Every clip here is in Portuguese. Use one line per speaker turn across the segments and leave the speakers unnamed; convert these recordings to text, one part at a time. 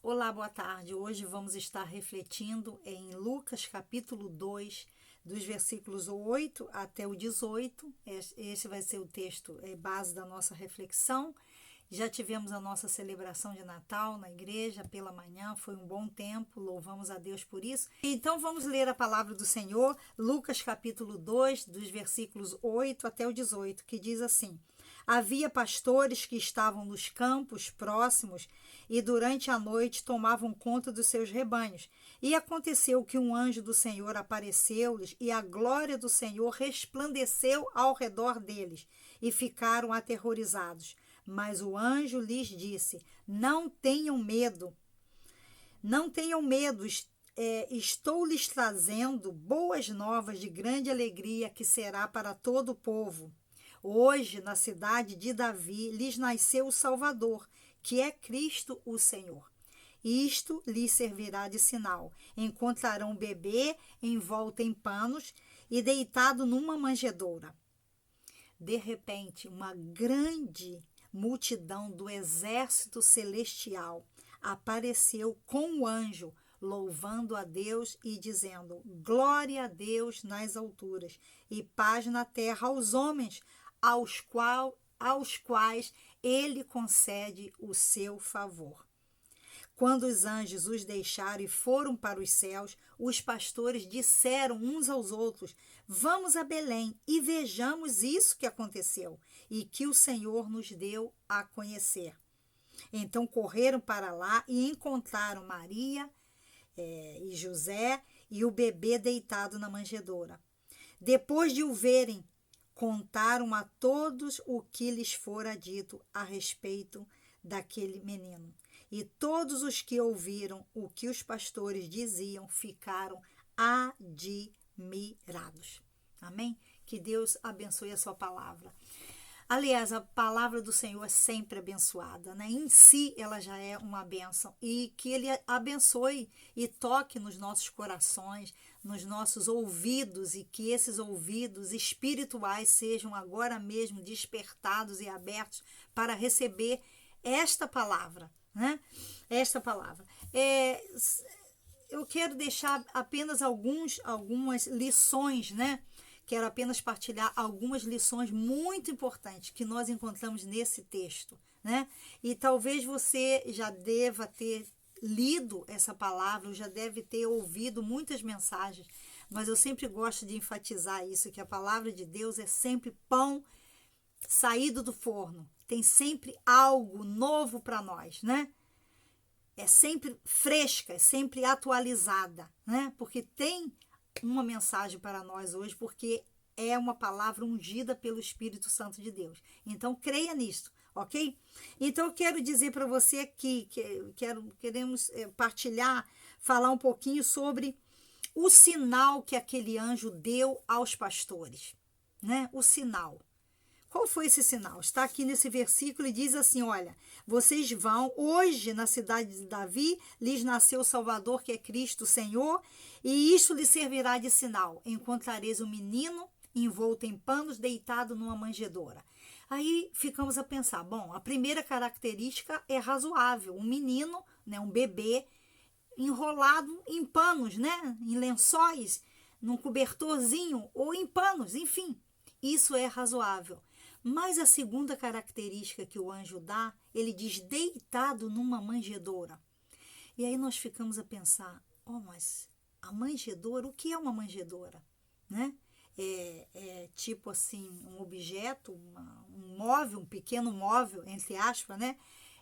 Olá, boa tarde. Hoje vamos estar refletindo em Lucas capítulo 2, dos versículos 8 até o 18. Esse vai ser o texto base da nossa reflexão. Já tivemos a nossa celebração de Natal na igreja pela manhã, foi um bom tempo, louvamos a Deus por isso. Então vamos ler a palavra do Senhor, Lucas capítulo 2, dos versículos 8 até o 18, que diz assim: Havia pastores que estavam nos campos próximos e durante a noite tomavam conta dos seus rebanhos. E aconteceu que um anjo do Senhor apareceu-lhes e a glória do Senhor resplandeceu ao redor deles e ficaram aterrorizados. Mas o anjo lhes disse: Não tenham medo, não tenham medo, estou lhes trazendo boas novas de grande alegria que será para todo o povo. Hoje, na cidade de Davi, lhes nasceu o Salvador, que é Cristo o Senhor. Isto lhes servirá de sinal. Encontrarão um bebê envolto em panos e deitado numa manjedoura. De repente, uma grande multidão do exército celestial apareceu com o anjo, louvando a Deus e dizendo: Glória a Deus nas alturas e paz na terra aos homens, aos quais ele concede o seu favor. Quando os anjos os deixaram e foram para os céus, os pastores disseram uns aos outros: Vamos a Belém e vejamos isso que aconteceu e que o Senhor nos deu a conhecer. Então correram para lá e encontraram Maria e José e o bebê deitado na manjedoura. Depois de o verem, contaram a todos o que lhes fora dito a respeito daquele menino. E todos os que ouviram o que os pastores diziam ficaram admirados. Amém? Que Deus abençoe a sua palavra. Aliás, a palavra do Senhor é sempre abençoada, né? Em si, ela já é uma bênção. E que Ele abençoe e toque nos nossos corações, nos nossos ouvidos, e que esses ouvidos espirituais sejam agora mesmo despertados e abertos para receber esta palavra, né? Esta palavra. Eu quero deixar apenas algumas lições, né? Quero apenas partilhar algumas lições muito importantes que nós encontramos nesse texto, né? E talvez você já deva ter lido essa palavra, ou já deve ter ouvido muitas mensagens, mas eu sempre gosto de enfatizar isso, que a palavra de Deus é sempre pão saído do forno. Tem sempre algo novo para nós, né? É sempre fresca, é sempre atualizada, né? Porque tem uma mensagem para nós hoje, porque é uma palavra ungida pelo Espírito Santo de Deus. Então, creia nisso, ok? Então, eu quero dizer para você aqui, queremos partilhar, falar um pouquinho sobre o sinal que aquele anjo deu aos pastores, né? O sinal. Qual foi esse sinal? Está aqui nesse versículo e diz assim: olha, vocês vão, hoje na cidade de Davi, lhes nasceu o Salvador, que é Cristo o Senhor, e isto lhe servirá de sinal. Encontrareis um menino envolto em panos, deitado numa manjedoura. Aí ficamos a pensar, bom, a primeira característica é razoável, um menino, né, um bebê, enrolado em panos, né, em lençóis, num cobertorzinho ou em panos, enfim, isso é razoável. Mas a segunda característica que o anjo dá, ele diz deitado numa manjedoura. E aí nós ficamos a pensar, mas a manjedoura, o que é uma manjedoura? Né? É tipo assim, um objeto, um móvel, um pequeno móvel, entre aspas, né?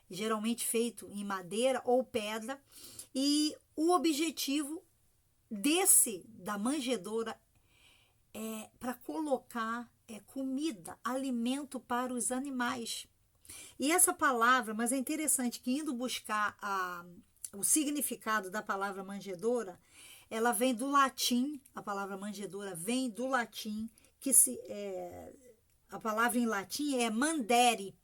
Geralmente feito em madeira ou pedra. E o objetivo da manjedoura é para colocar comida, alimento para os animais. E essa palavra, mas é interessante que indo buscar o significado da palavra manjedoura, ela vem do latim, a palavra manjedoura vem do latim, a palavra em latim é mandere,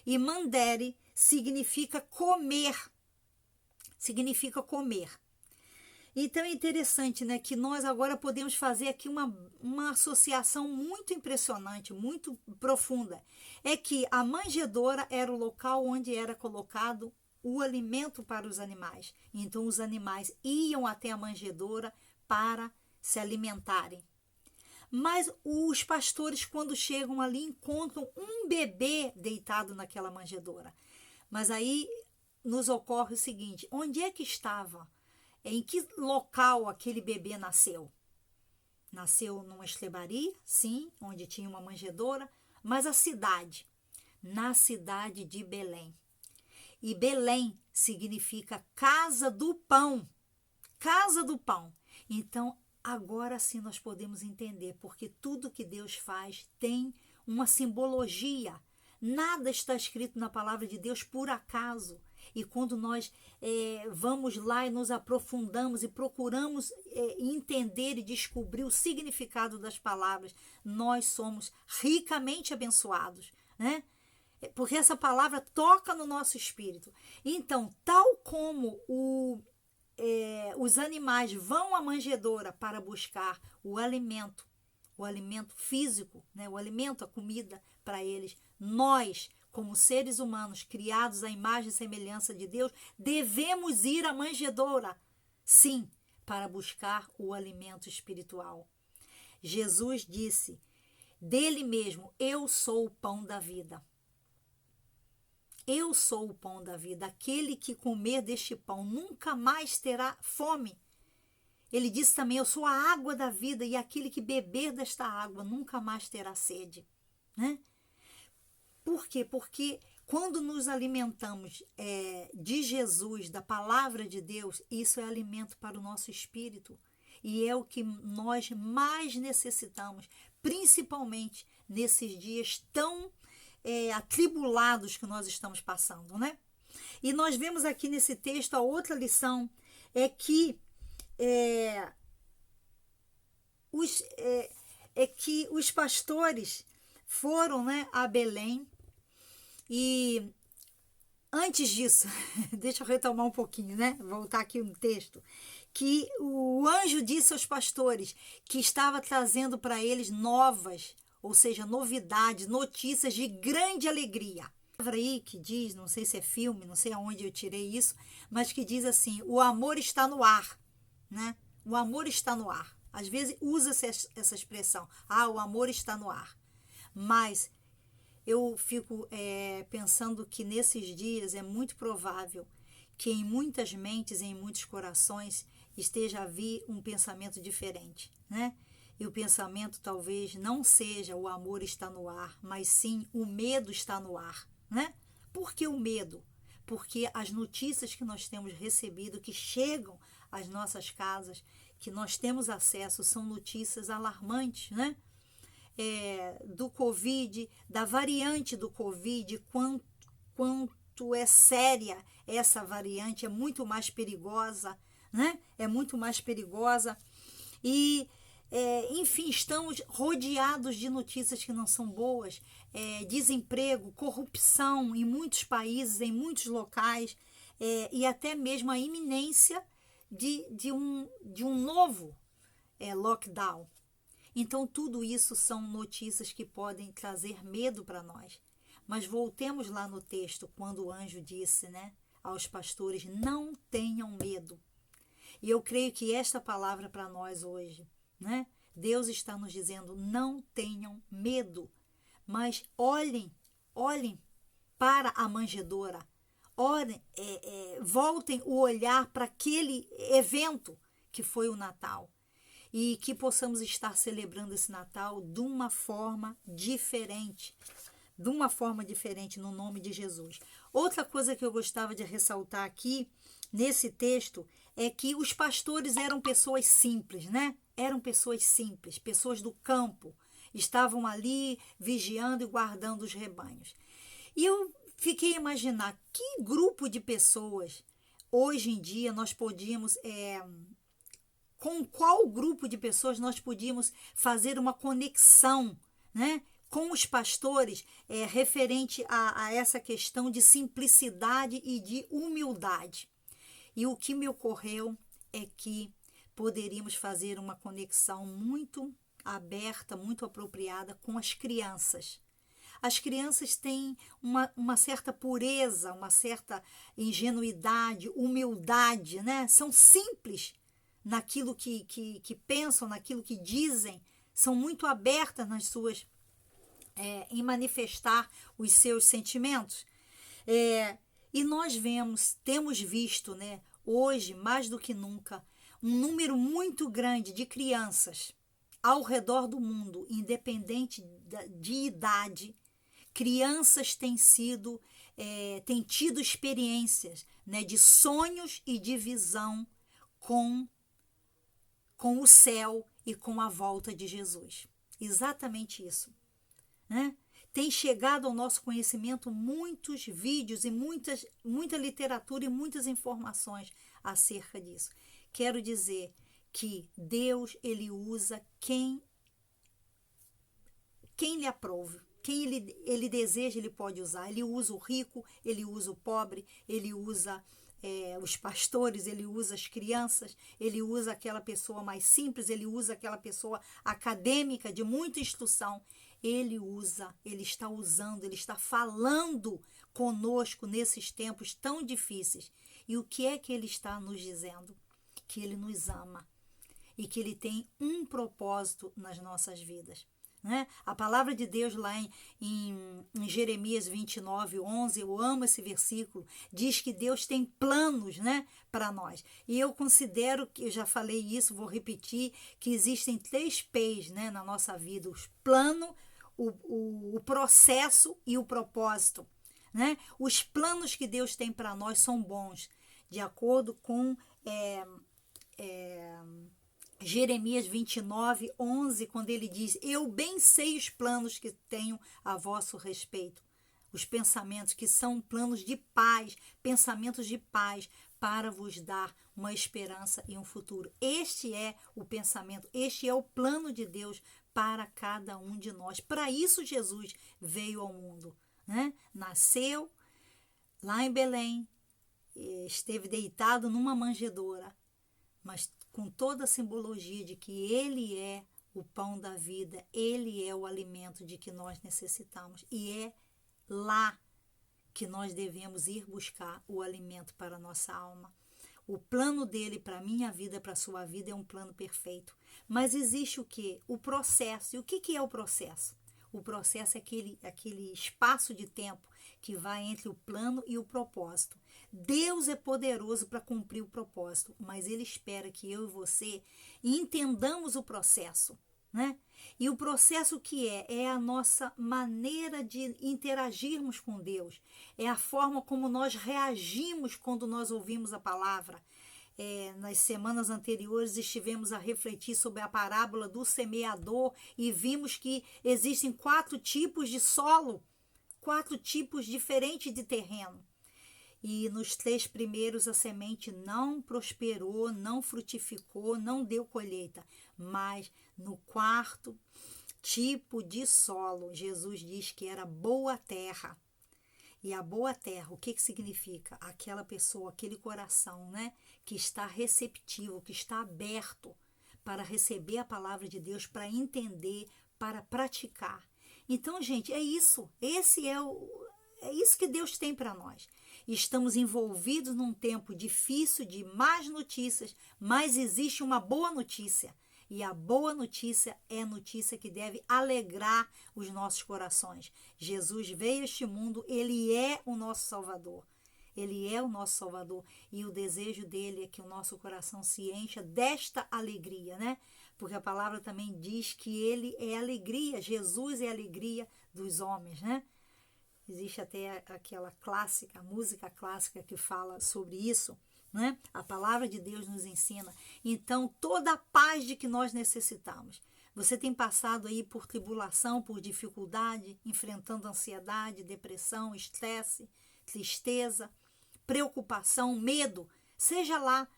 e mandere significa comer, Então é interessante, né, que nós agora podemos fazer aqui uma associação muito impressionante, muito profunda. É que a manjedoura era o local onde era colocado o alimento para os animais. Então os animais iam até a manjedoura para se alimentarem. Mas os pastores, quando chegam ali, encontram um bebê deitado naquela manjedoura. Mas aí nos ocorre o seguinte: onde é que estava? Em que local aquele bebê nasceu? Nasceu numa estrebaria, sim, onde tinha uma manjedoura, mas a cidade? Na cidade de Belém. E Belém significa casa do pão. Casa do pão. Então, agora sim nós podemos entender, porque tudo que Deus faz tem uma simbologia. Nada está escrito na palavra de Deus por acaso. E quando nós vamos lá e nos aprofundamos e procuramos entender e descobrir o significado das palavras, nós somos ricamente abençoados, né? Porque essa palavra toca no nosso espírito. Então, tal como os animais vão à manjedoura para buscar o alimento físico, né? O alimento, a comida para eles, nós, como seres humanos criados à imagem e semelhança de Deus, devemos ir à manjedoura, sim, para buscar o alimento espiritual. Jesus disse dele mesmo: eu sou o pão da vida. Eu sou o pão da vida. Aquele que comer deste pão nunca mais terá fome. Ele disse também: eu sou a água da vida, e aquele que beber desta água nunca mais terá sede, né? Por quê? Porque quando nos alimentamos de Jesus, da palavra de Deus, isso é alimento para o nosso espírito. E é o que nós mais necessitamos, principalmente nesses dias tão atribulados que nós estamos passando, né? E nós vemos aqui nesse texto a outra lição, é que os pastores foram, né, a Belém. E antes disso, deixa eu retomar um pouquinho, né? Voltar aqui no texto. Que o anjo disse aos pastores que estava trazendo para eles novas, ou seja, novidades, notícias de grande alegria. A palavra aí que diz, não sei se é filme, não sei aonde eu tirei isso, mas que diz assim: o amor está no ar, né? O amor está no ar. Às vezes usa-se essa expressão: o amor está no ar. Mas eu fico pensando que nesses dias é muito provável que em muitas mentes, em muitos corações, esteja a vir um pensamento diferente, né? E o pensamento talvez não seja o amor está no ar, mas sim o medo está no ar, né? Por que o medo? Porque as notícias que nós temos recebido, que chegam às nossas casas, que nós temos acesso, são notícias alarmantes, né? Do Covid, da variante do Covid, quanto é séria essa variante, é muito mais perigosa, né? É muito mais perigosa. E, enfim, estamos rodeados de notícias que não são boas, desemprego, corrupção em muitos países, em muitos locais, e até mesmo a iminência de um novo lockdown. Então, tudo isso são notícias que podem trazer medo para nós. Mas voltemos lá no texto, quando o anjo disse, né, aos pastores: não tenham medo. E eu creio que esta palavra para nós hoje, né, Deus está nos dizendo: não tenham medo, mas olhem para a manjedoura, voltem o olhar para aquele evento que foi o Natal. E que possamos estar celebrando esse Natal de uma forma diferente. No nome de Jesus. Outra coisa que eu gostava de ressaltar aqui, nesse texto, é que os pastores eram pessoas simples, né? Eram pessoas simples, pessoas do campo. Estavam ali vigiando e guardando os rebanhos. E eu fiquei a imaginar que grupo de pessoas, hoje em dia, nós podíamos... com qual grupo de pessoas nós podíamos fazer uma conexão, né, com os pastores referente a essa questão de simplicidade e de humildade. E o que me ocorreu é que poderíamos fazer uma conexão muito aberta, muito apropriada com as crianças. As crianças têm uma certa pureza, uma certa ingenuidade, humildade, né? São simples naquilo que pensam, naquilo que dizem, são muito abertas nas suas, em manifestar os seus sentimentos. E nós temos visto, né, hoje, mais do que nunca, um número muito grande de crianças ao redor do mundo, independente de idade. Crianças têm tido experiências, né, de sonhos e de visão com o céu e com a volta de Jesus. Exatamente isso, né? Tem chegado ao nosso conhecimento muitos vídeos e muita literatura e muitas informações acerca disso. Quero dizer que Deus, ele usa quem lhe aprove. Quem ele deseja, ele pode usar. Ele usa o rico, ele usa o pobre, ele usa os pastores, ele usa as crianças, ele usa aquela pessoa mais simples, ele usa aquela pessoa acadêmica de muita instrução. Ele está usando, ele está falando conosco nesses tempos tão difíceis. E o que é que ele está nos dizendo? Que ele nos ama e que ele tem um propósito nas nossas vidas. Né? A palavra de Deus lá em Jeremias 29:11, eu amo esse versículo, diz que Deus tem planos, né, para nós. E eu considero, que eu já falei isso, vou repetir, que existem 3 P's, né, na nossa vida: o plano, o processo e o propósito. Né? Os planos que Deus tem para nós são bons, de acordo com Jeremias 29:11, quando ele diz: eu bem sei os planos que tenho a vosso respeito. Os pensamentos que são planos de paz, pensamentos de paz, para vos dar uma esperança e um futuro. Este é o pensamento, este é o plano de Deus para cada um de nós. Para isso Jesus veio ao mundo, né? Nasceu lá em Belém, esteve deitado numa manjedoura, mas com toda a simbologia de que ele é o pão da vida, ele é o alimento de que nós necessitamos. E é lá que nós devemos ir buscar o alimento para a nossa alma. O plano dele para a minha vida, para a sua vida, é um plano perfeito. Mas existe o quê? O processo. E o que é o processo? O processo é aquele espaço de tempo que vai entre o plano e o propósito. Deus é poderoso para cumprir o propósito, mas ele espera que eu e você entendamos o processo, né? E o processo que é a nossa maneira de interagirmos com Deus, é a forma como nós reagimos quando nós ouvimos a palavra. Nas semanas anteriores estivemos a refletir sobre a parábola do semeador e vimos que existem 4 tipos de solo, 4 tipos diferentes de terreno. E nos 3 primeiros a semente não prosperou, não frutificou, não deu colheita. Mas no 4º tipo de solo, Jesus diz que era boa terra. E a boa terra, o que significa? Aquela pessoa, aquele coração, né, que está receptivo, que está aberto para receber a palavra de Deus, para entender, para praticar. Então, gente, é isso. É isso que Deus tem para nós. Estamos envolvidos num tempo difícil, de más notícias, mas existe uma boa notícia. E a boa notícia é notícia que deve alegrar os nossos corações. Jesus veio a este mundo, ele é o nosso Salvador. Ele é o nosso Salvador. E o desejo dele é que o nosso coração se encha desta alegria, né? Porque a palavra também diz que ele é alegria, Jesus é a alegria dos homens, né? Existe até aquela clássica, a música clássica que fala sobre isso, né? A palavra de Deus nos ensina. Então, toda a paz de que nós necessitamos. Você tem passado aí por tribulação, por dificuldade, enfrentando ansiedade, depressão, estresse, tristeza, preocupação, medo, seja lá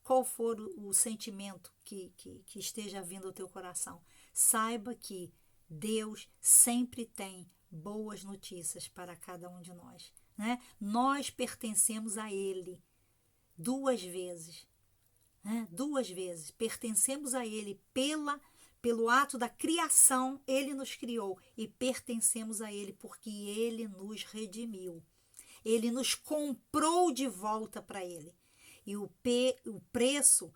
qual for o sentimento que esteja vindo ao teu coração. Saiba que Deus sempre tem boas notícias para cada um de nós, né? Nós pertencemos a ele 2 vezes, né? 2 vezes pertencemos a ele pelo ato da criação, ele nos criou e pertencemos a ele porque ele nos redimiu. Ele nos comprou de volta para ele. E o preço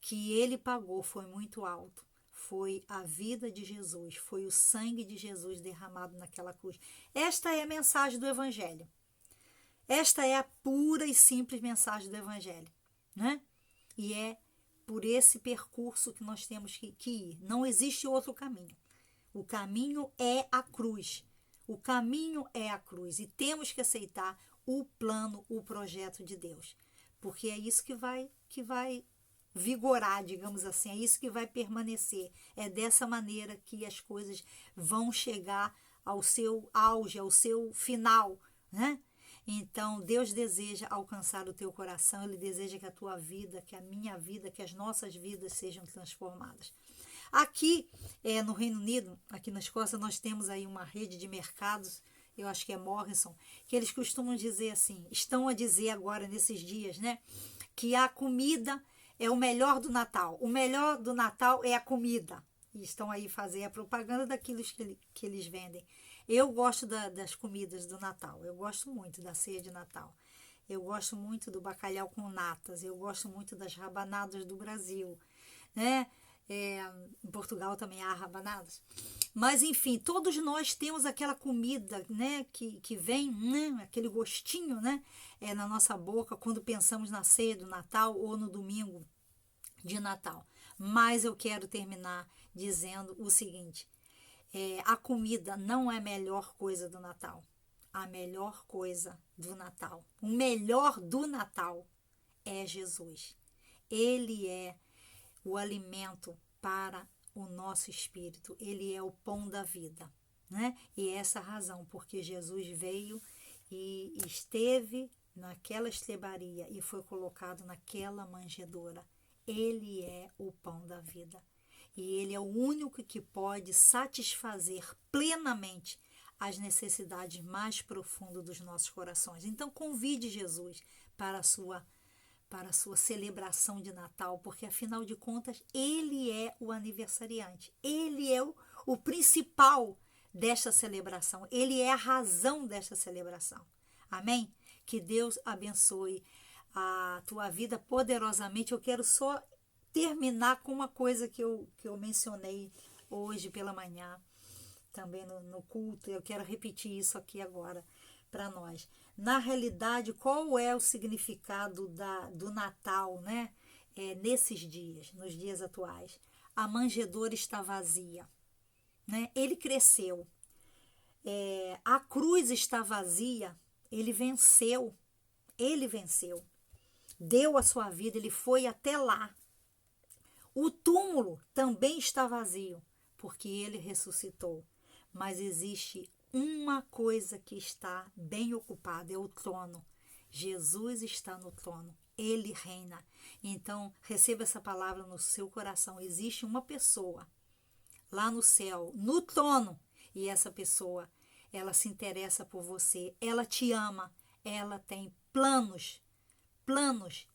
que ele pagou foi muito alto. Foi a vida de Jesus, foi o sangue de Jesus derramado naquela cruz. Esta é a mensagem do Evangelho. Esta é a pura e simples mensagem do Evangelho, né? E é por esse percurso que nós temos que ir. Não existe outro caminho. O caminho é a cruz. O caminho é a cruz. E temos que aceitar o plano, o projeto de Deus. Porque é isso que vai vigorar, digamos assim. É isso que vai permanecer. É dessa maneira que as coisas vão chegar ao seu auge, ao seu final, né? Então, Deus deseja alcançar o teu coração, Ele deseja que a tua vida, que a minha vida, que as nossas vidas sejam transformadas. Aqui no Reino Unido, aqui na Escócia, nós temos aí uma rede de mercados, eu acho que é Morrison, que eles costumam dizer assim, estão a dizer agora nesses dias, né, que a comida é o melhor do Natal. O melhor do Natal é a comida. E estão aí fazer a propaganda daquilo que eles vendem. Eu gosto das comidas do Natal. Eu gosto muito da ceia de Natal. Eu gosto muito do bacalhau com natas. Eu gosto muito das rabanadas do Brasil, né? Em Portugal também há rabanadas. Mas, enfim, todos nós temos aquela comida, né, que vem, né, aquele gostinho, né, na nossa boca quando pensamos na ceia do Natal ou no domingo de Natal. Mas eu quero terminar dizendo o seguinte: a comida não é a melhor coisa do Natal. A melhor coisa do Natal, o melhor do Natal é Jesus. Ele é o alimento para o nosso espírito. Ele é o pão da vida, né? E é essa a razão porque Jesus veio e esteve naquela estrebaria e foi colocado naquela manjedoura. Ele é o pão da vida. E ele é o único que pode satisfazer plenamente as necessidades mais profundas dos nossos corações. Então, convide Jesus para a sua celebração de Natal, porque, afinal de contas, ele é o aniversariante. Ele é o principal desta celebração. Ele é a razão desta celebração. Amém? Que Deus abençoe a tua vida poderosamente. Eu quero só terminar com uma coisa que eu mencionei hoje pela manhã, também no culto. Eu quero repetir isso aqui agora para nós. Na realidade, qual é o significado do Natal, né? Nesses dias, nos dias atuais? A manjedoura está vazia, né? Ele cresceu. A cruz está vazia. Ele venceu. Ele venceu. Deu a sua vida, ele foi até lá. O túmulo também está vazio, porque ele ressuscitou. Mas existe uma coisa que está bem ocupada, é o trono. Jesus está no trono, ele reina. Então, receba essa palavra no seu coração. Existe uma pessoa lá no céu, no trono, e essa pessoa, ela se interessa por você, ela te ama, ela tem planos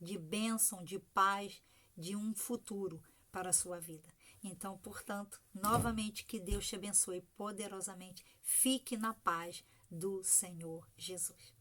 de bênção, de paz, de um futuro para a sua vida. Então, portanto, novamente, que Deus te abençoe poderosamente. Fique na paz do Senhor Jesus.